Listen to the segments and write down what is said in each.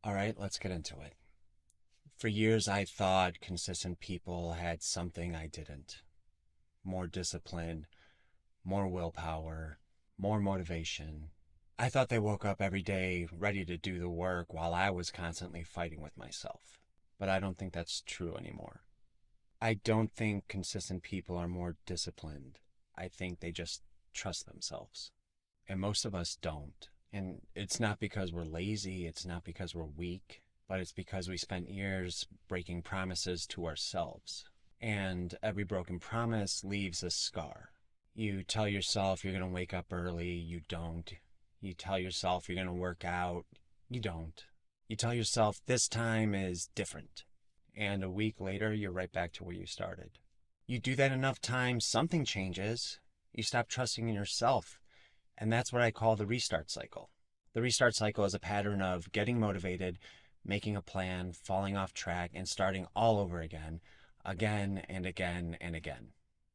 All right, let's get into it. For years, I thought consistent people had something I didn't. More discipline, more willpower, more motivation. I thought they woke up every day ready to do the work while I was constantly fighting with myself. But I don't think that's true anymore. I don't think consistent people are more disciplined. I think they just trust themselves. And most of us don't. And it's not because we're lazy, it's not because we're weak, but it's because we spent years breaking promises to ourselves. And every broken promise leaves a scar. You tell yourself you're going to wake up early, you don't. You tell yourself you're going to work out, you don't. You tell yourself this time is different. And a week later, you're right back to where you started. You do that enough times, something changes. You stop trusting in yourself. And that's what I call the restart cycle. The restart cycle is a pattern of getting motivated, making a plan, falling off track, and starting all over again and again and again.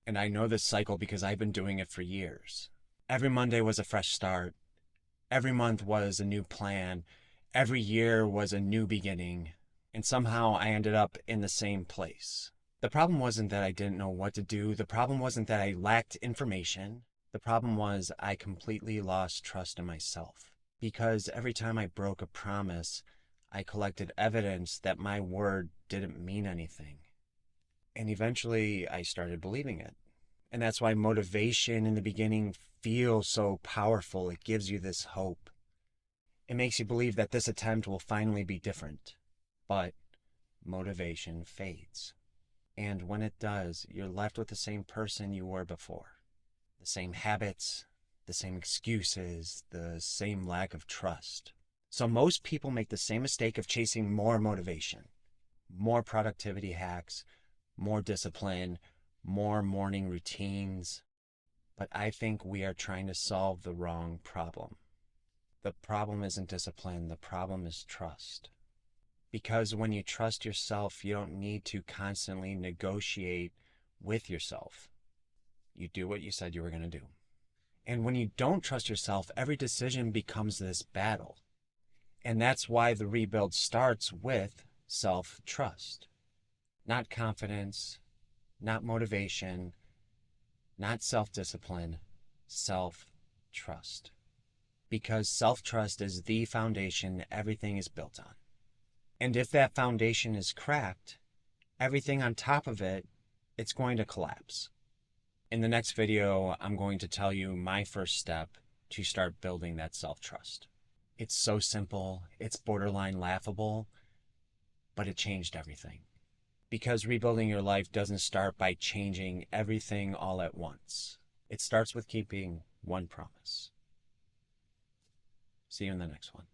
And I know this cycle because I've been doing it for years. Every Monday was a fresh start. Every month was a new plan. Every year was a new beginning. And somehow I ended up in the same place. The problem wasn't that I didn't know what to do. The problem wasn't that I lacked information. The problem was I completely lost trust in myself. Because every time I broke a promise, I collected evidence that my word didn't mean anything. And eventually I started believing it. And that's why motivation in the beginning feels so powerful. It gives you this hope. It makes you believe that this attempt will finally be different. But motivation fades. And when it does, you're left with the same person you were before. The same habits, the same excuses, the same lack of trust. So most people make the same mistake of chasing more motivation, more productivity hacks, more discipline, more morning routines. But I think we are trying to solve the wrong problem. The problem isn't discipline, the problem is trust. Because when you trust yourself, you don't need to constantly negotiate with yourself. You do what you said you were going to do. And when you don't trust yourself, every decision becomes this battle. And that's why the rebuild starts with self-trust. Not confidence, not motivation, not self-discipline, self-trust. Because self-trust is the foundation everything is built on. And if that foundation is cracked, everything on top of it, it's going to collapse. In the next video, I'm going to tell you my first step to start building that self-trust. It's so simple, it's borderline laughable, but it changed everything. Because rebuilding your life doesn't start by changing everything all at once. It starts with keeping one promise. See you in the next one.